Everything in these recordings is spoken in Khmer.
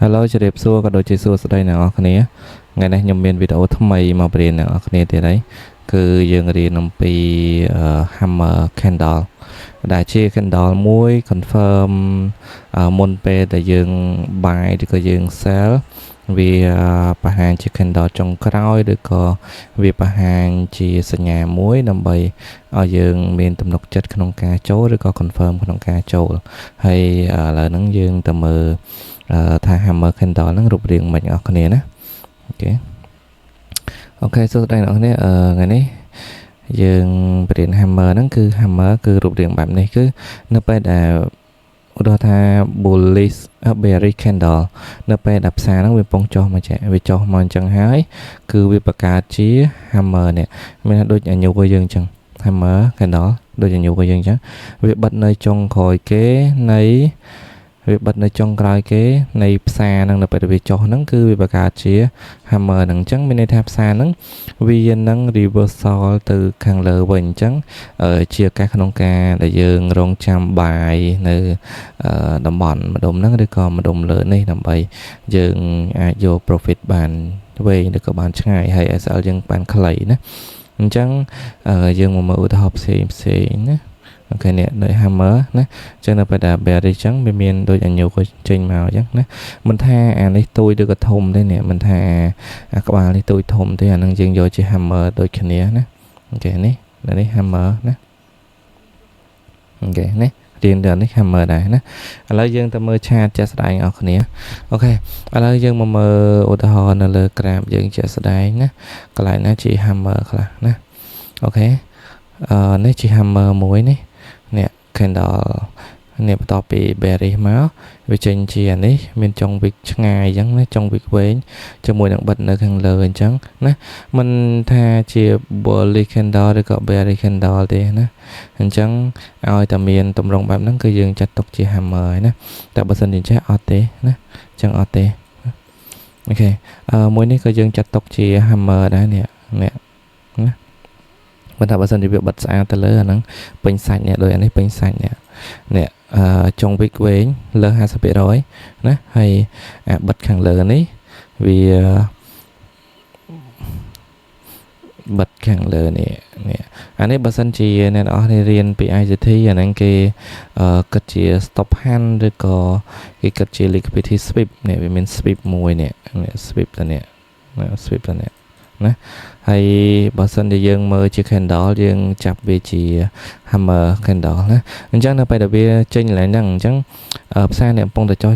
Hello ជម្រាបសួរក៏ដូចជាសួស្តីអ្នកនរគ្នាថ្ងៃនេះខ្ញុំមានវីដេអូថ្មីមកប្រៀនអ្នកនរគ្នាទៀតហើយគឺយើងរៀនអំពី Hammer Candle ដែលជា Candle មួយ confirm មុនពេលដែលយើង buy ឬក៏យើង sell វាបង្ហាញជា Candle ចុងក្រោយឬក៏វាបង្ហាញជាសញ្ញាមួយដើម្បីឲ្យយើងមានទំនុកចិត្តក្នុងការចូលឬក៏ confirm ក្នុងការចូលហើយឥឡូវហ្នឹងយើងទៅមើលថា Hammer Candle ហ្នឹងរូបរាងមិនអស់គ្នាណាអូខេសួស្តីអ្នកនរគ្នាថ្ងៃនេះយើងបរៀន Hammer ហ្នឹងគឺ Hammer គឺរូបរាងបែបនេះគឺនៅពេលដែលឧទាហរណ៍ថា bullish bearish candle នៅពេលដែលផ្សារហ្នឹងវាពងចុះមកវាចុះមកអញ្ចឹងហើយគឺវាបង្កើតជា Hammer នេះមានដូចអាយុរបស់យើងអញ្ចឹង Hammer Candle ដូចអាយុរបស់យើងអញ្ចឹងវាបិទនៅចុងក្រោយគេនៃវាបិទនៅចុងក្រោយគេនៃផ្សារហ្នឹងនៅពេលវាចុះហ្នឹងគឺវាបង្កើតជា Hammer ហ្នឹងអញ្ចឹងមានន័យថាផ្សារហ្នឹងវានឹង reversal ទៅខាងលើវិញអញ្ចឹងជាឱកាសក្នុងការដែលយើងរងចាំបាយនៅតំបន់ម្ដុំហ្នឹងឬក៏ម្ដុំលើនេះដើម្បីយើងអាចយក profit បានវែងឬក៏បានឆ្ងាយហើយ SL យើងបានខ្លីណាអញ្ចឹងយើងមកមើលឧទាហរណ៍ផ្សេងណាអូខេនេះដូច Hammer ណាអញ្ចឹងនៅពេលដែល bearish អញ្ចឹងវាមានដូចអាយុចេញមកអញ្ចឹងណាមិនថាអានេះទួយឬក៏ធំទេនេះមិនថាអាក្បាលនេះទួយធំទេអានឹងយើងយកជា Hammer ដូចគ្នាណាអូខេនេះ Hammer ណាអូខេនេះរៀនដល់នេះ Hammer ដែរណាឥឡូវយើងទៅមើល chart ជាក់ស្ដែងអស់គ្នាអូខេឥឡូវយើងមកមើលឧទាហរណ៍នៅលើ graph យើងជាក់ស្ដែងណាកន្លែងណាជា Hammer ខ្លះណាអូខេនេះជា Hammer មួយនេះcandle នេះបន្ទាប់ពី bearish មកវាចេញជានេះមានចុងវិកឆ្ងាយអញ្ចឹងណាចុងវិកវែងជាមួយនឹងបិទនៅខាងលើអញ្ចឹងណាមិនថាជា bullish candle ឬក៏ bearish candle ទេណាអញ្ចឹងឲ្យតែមានតម្រងបែបហ្នឹងគឺយើងចាត់ទុកជា hammer ហើយណាតែបើសិនជាចេះអត់ទេណាអញ្ចឹងអត់ទេអូខេមួយនេះក៏យើងចាត់ទុកជា hammer ដែរនេះណាបើថាបើសិនជាវាបិទស្អាតទៅលើអាហ្នឹងពេញសាច់នេះដោយអានេះពេញសាច់នេះចុងវិកវែងលើ 50% ណាហើយអាបិទខាងលើនេះវាបិទខាងលើនេះអានេះបើសិនជាអ្នកនរគ្នារៀនពី ICT អាហ្នឹងគេគិតជា stop hand ឬក៏គេគិតជា liquidity sweep នេះវាមាន sweep មួយនេះ sweep ទៅនេះ sweep ទៅនេះណាហើយបើសិនជាយើងមើលជា candle យើងចាប់វាជា hammer candle ណាអញ្ចឹងនៅពេលដែលវាចេញឡើងហ្នឹងអញ្ចឹងផ្សារនេះកំពុងតែចុះ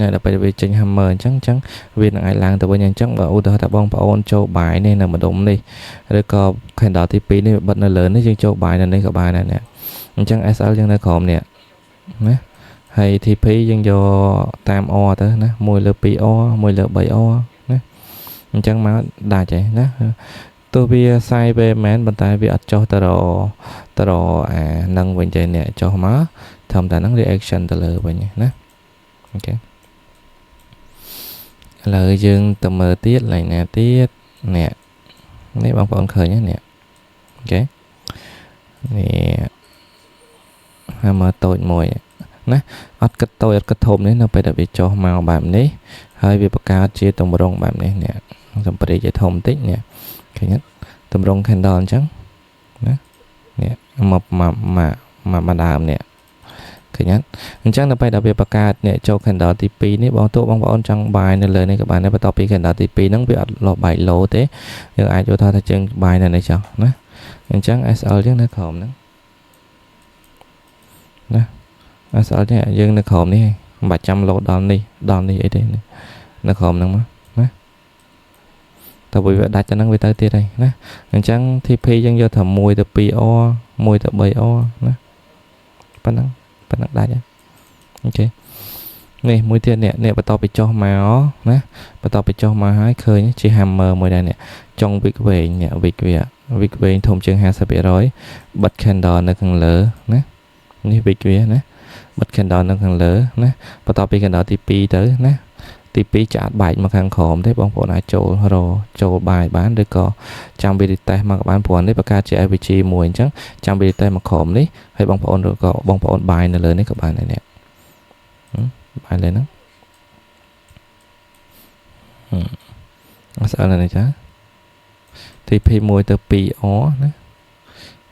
នៅដល់ពេលវាចេញ hammer អញ្ចឹងវានឹងអាចឡើងទៅវិញអញ្ចឹងបើឧទាហរណ៍ថាបងប្អូនចូលបាយនេះនៅម្ដុំនេះឬក៏ candle ទី2នេះបិទនៅលើនេះយើងចូលបាយនៅនេះក៏បានដែរនេះអញ្ចឹង SL យើងនៅក្រោមនេះណាហើយ TP យើងយកតាម O ទៅណាមួយលើ 2O មួយលើ 3Oអញ្ចឹងមកដាច់ហើយណាទោះវាសាយវេមែនប៉ុន្តែវាអត់ចុះទៅរអានឹងវិញទេអ្នកចុះមកធម្មតាហ្នឹង reaction ទៅលើវិញណាអូខេឥឡូវយើងទៅមើលទៀតឡើងណាទៀតនេះបងប្អូនឃើញទេនេះអូខេនេះហើយមើលតូចមួយណាអត់គិតតូចអត់គិតធំនេះនៅពេលដែលវាចុះមកបែបនេះហើយវាបង្កើតជាទម្រង់បែបនេះនេះសម្ព្រេជាធំតិចនេះឃើញទេតម្រង់ candle អញ្ចឹងណានេះមកដើមនេះឃើញទេអញ្ចឹងនៅពេលដែលវាបង្កើតនេះចូល candle ទី2នេះបងប្អូនចង់បាយនៅលើនេះក៏បានដែរបន្ទាប់ពី candle ទី2ហ្នឹងវាអត់លោះបាយឡូទេយើងអាចយកថាយើងបាយនៅនេះចុះណាអញ្ចឹង SL យើងនៅក្រោមហ្នឹងណា SL យើងនៅក្រោមនេះមិនបាច់ចាំឡូដល់នេះអីទេនៅក្រោមហ្នឹងមកតែវាដាច់ទៅហ្នឹងវាទៅទៀតហើយណាអញ្ចឹង TP យើងយកថា1ទៅ 2O 1ទៅ 3O ណាប៉ុណ្ណឹងដាច់ហើយអូខេនេះមួយទៀតនេះបន្តពីចុះមកណាបន្តពីចុះមកហើយឃើញជា hammer មួយដែរនេះចុងវិកវែងនេះវិកវែងធំជាង 50% បិទ candle នៅខាងលើណានេះវិកវាណាបិទ candle នៅខាងលើណាបន្តពី candle ទី2ទៅណាទី2ចាក់បែកមកខាងក្រោមទេបងប្អូនអាចចូលបាយបានឬក៏ចាំវា retest មកក៏បានព្រោះនេះបង្កើតជា FVG មួយអញ្ចឹងចាំវា retest មកក្រោមនេះហើយបងប្អូនឬក៏បងប្អូនបាយនៅលើនេះក៏បានដែរនេះបាយលើហ្នឹង SL này chả TP 1 tới 2 ó nè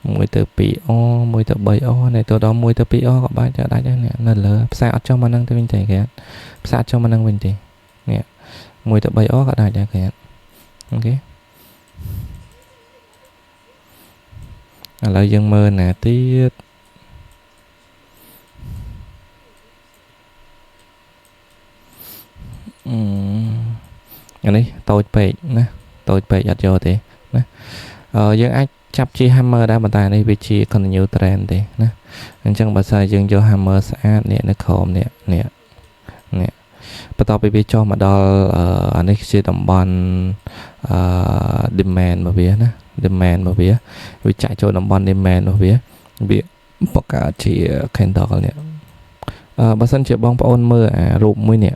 1 tới 2 ó 1 tới 3 ó này tôi đó 1 tới 2 ó các bạn cho đại nè nó lỡ xa cho mà năng tới bên này kìa xa cho mà năng bên này nè 1 tới 3 ó các đại kìa ok lại dân mơ nè tiết anh ấy tôi bệ nè tôi bệ giặt vô thì nè dân ai chắp chi hammer đã bàn tay này vị trí còn nhiều trend thì nè anh chẳng bà sai dân vô hammer sẽ nè nó khom nè nè nè bắt đầu bị cho mà đó anh ấy sẽ đồng bọn demand mà vía nè demand mà vía vì chạy cho đồng bọn demand mà vía vì bất cả chỉ khen đó nè bà sân chỉ bóng ôn mơ rụp mũi nè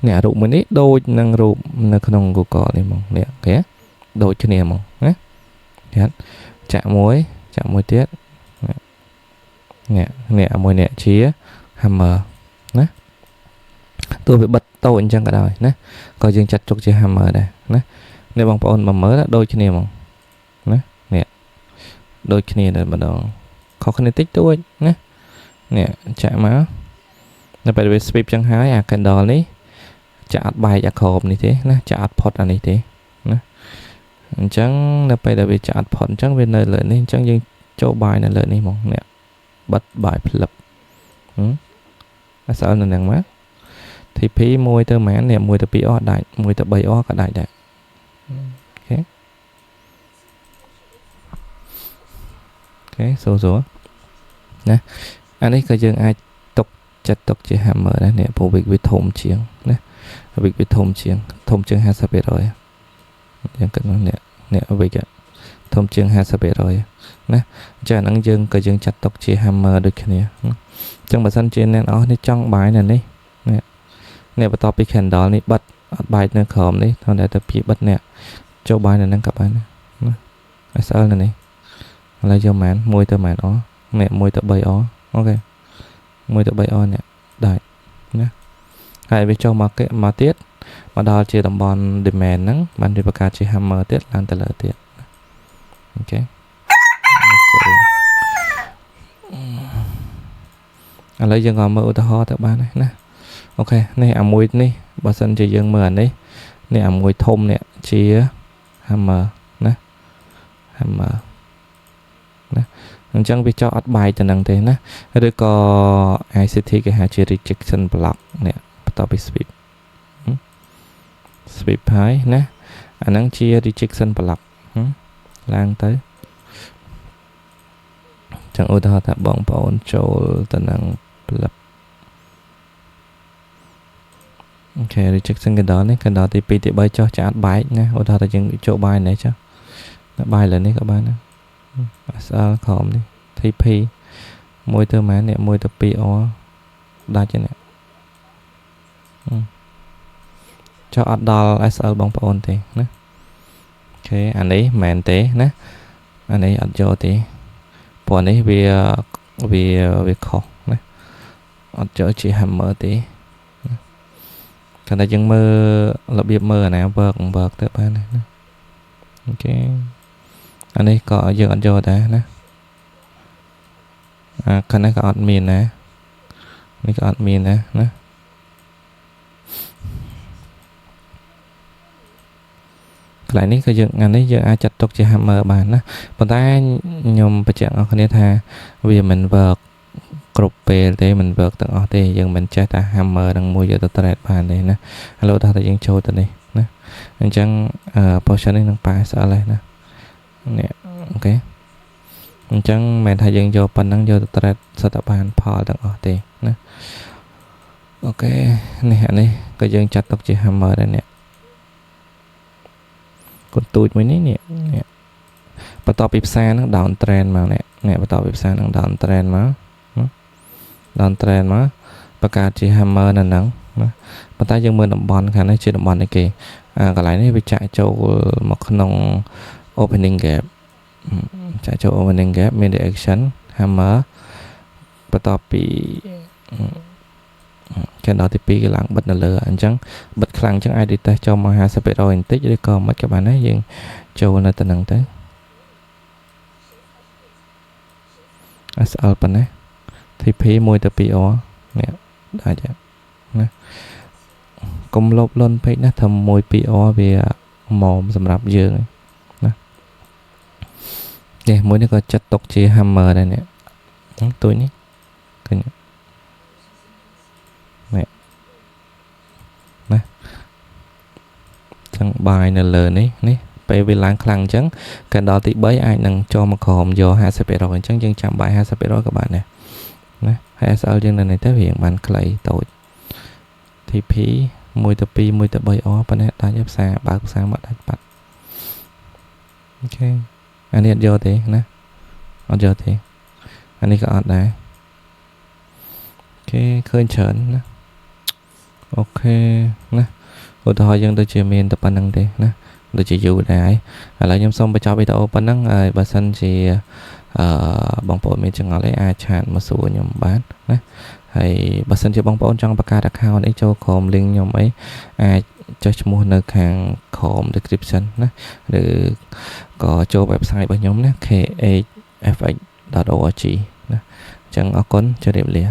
nè rụp mũi nít đôi năng rụp nó không có cỏ này mong nè cái đôi cho nè mong nè chạm muối tiết nè nè mùi nè chia hammer nè tôi bị bật tôi chẳng cả đời nè coi dương chặt chục chia hammer đây nè nè bằng ôn mà mới đó đôi cho nè mong nè nè đôi cho nè bắt đầu khó khăn tích tôi nè nè chạm máu nó phải bị speed chẳng hái cái đó đấy chặt bài chặt hộp này thế nè chặt pot anh này thế nè chẳng là phải bị chặt pot chẳng bên nơi lợi nên chẳng dương cho bài này lợi này mong nè bật bài lập sợ là nàng mát thì phí môi tơ mán nè môi tơ pi o đại môi tơ bay o cả đại đại ok ok số nè anh ấy coi dương ai tục chặt tục chỉ hammer đấy nè phổ việc với thùng chiếng nè việc với thùng chiếng 50 rồiยังกันเนี่ยเอาไปกะทมเชียง50rồi nè cho năng dương coi dương chặt tục chỉ hammer được cái này trong bài sân trên nên ở đây trong bài này đi nè nè bắt đầu bị khen đó này bật bài nó khom đi thôi để tập bị bật nè cho bài này năng cặp bài nè sao này này lấy cho màn môi tơ màn ó nè môi tơ bay ó ok môi tơ bay ó nè đại nè hai bên trong market mà tiết mà đó chỉ đồng bọn demand nắng bạn đi bạc chỉ hammer tiết lan từ lợi tiết ok lấy dân ngồi mơ ho các bạn này nè ok này mùi này bà sân chỉ dân mờ đấy này mùi thôm nè chia hammer nè hammer nè chẳng bị cho bài cho năng thế nè rồi có ICT cái hai chỉ rejection block nè bắt đầu bị speed high nè anh năng chia rejection block lang tới chẳng ưu thọ thả bóng bóng trôi tận năng lập ok rejection cái đó thì pt bay cho trả bài nha ưu thọ thả những chỗ bài này chứ bài là này các bạn sao khom đi TP môi tơ má nè môi tơ PO đa cho nè cho adal SL bóng ôn thì nè ok anh ấy màn tế nè anh ấy ăn cho thì bọn ấy vì khó nè ăn cho chỉ hammer tí cái này dân mơ là biết mơ nào bật tới ba này nè ok anh ấy có dân ăn cho đã nè cái này có admin nè này có admin nè lại ní cái dựng anh ấy giờ ai chặt tục chỉ hammer bàn á bọn ta nhom bây giờ ở cái này vì mình vợt group về để mình vợt tận ở đây giờ mình chơi ta hammer đang mua giờ tụi bàn này nè alo ta đang chơi tụi này nè anh chẳng portion này đang phải sợ lại nè ok anh chẳng mình thay dân vô phần đang vô tụi sợ ta bàn phò tận ở đây nè ok này anh ấy cái dân chặt tục chỉ hammer đây nè còn tôi mới nè bắt đầu bịp xa nó down trend mà nè bắt đầu bịp xa nó down trend mà bắt cả chỉ hammer nè nắng bắt tay dương mưa đồng bòn khả năng chỉ đồng bòn này kì còn lại này bị chạy cho một nông opening gap chạy cho opening gap media action hammer bắt đầu bị candle ទី2គឺឡើងបិទនៅលើអញ្ចឹងបិទខ្លាំងអញ្ចឹងអាច retest ចូលមក 50% បន្តិចឬក៏មិនក៏បានដែរយើងចូលនៅទៅនឹងទៅ SL ប៉ុណ្ណេះ TP 1ទៅ 2R នេះដាច់ណាកុំលបលន់ពេកណាធ្វើ1 2R វាម៉មសម្រាប់យើងណានេះមួយនេះក៏ចាត់ទុកជា hammer ដែរនេះទួយនេះឃើញនេះណាចឹងបាយនៅលើនេះពេលវាឡើងខ្លាំងអញ្ចឹងកាលដល់ទី3អាចនឹងចូលមកក្រោមយក 50% អញ្ចឹងយើងចាំបាយ 50% ក៏បានដែរណាហើយ SL យើងនៅនេះទៅវាបានខ្លីតូច TP 1ទៅ2 1ទៅ 3R ប៉ុណ្ណេះដាច់ផ្សារបើកផ្សារមកដាច់បាត់អូខេអានេះអត់យកទេណាអត់យកទេអានេះក៏អត់ដែរអូខេឃើញច្រើនណាអូខេណាឧទាហរណ៍យើងដូចជាមានតែប៉ុណ្្នឹងទេណាដូចជាយូរដែរឥឡូវខ្ញុំសូមបញ្ចប់វីដេអូប៉ុណ្ណឹងហើយបើសិនជាបងប្អូនមានចង្អុលអីអាចឆាតមកសួរខ្ញុំបានណាហើយបើសិនជាបងប្អូនចង់បង្កើត account អីចូលក្រុម link ខ្ញុំអីអាចចុះឈ្មោះនៅខាងក្រុម description ណាឬក៏ចូល website របស់ខ្ញុំណាkhfx.org ណាអញ្ចឹងអរគុណជម្រាបលា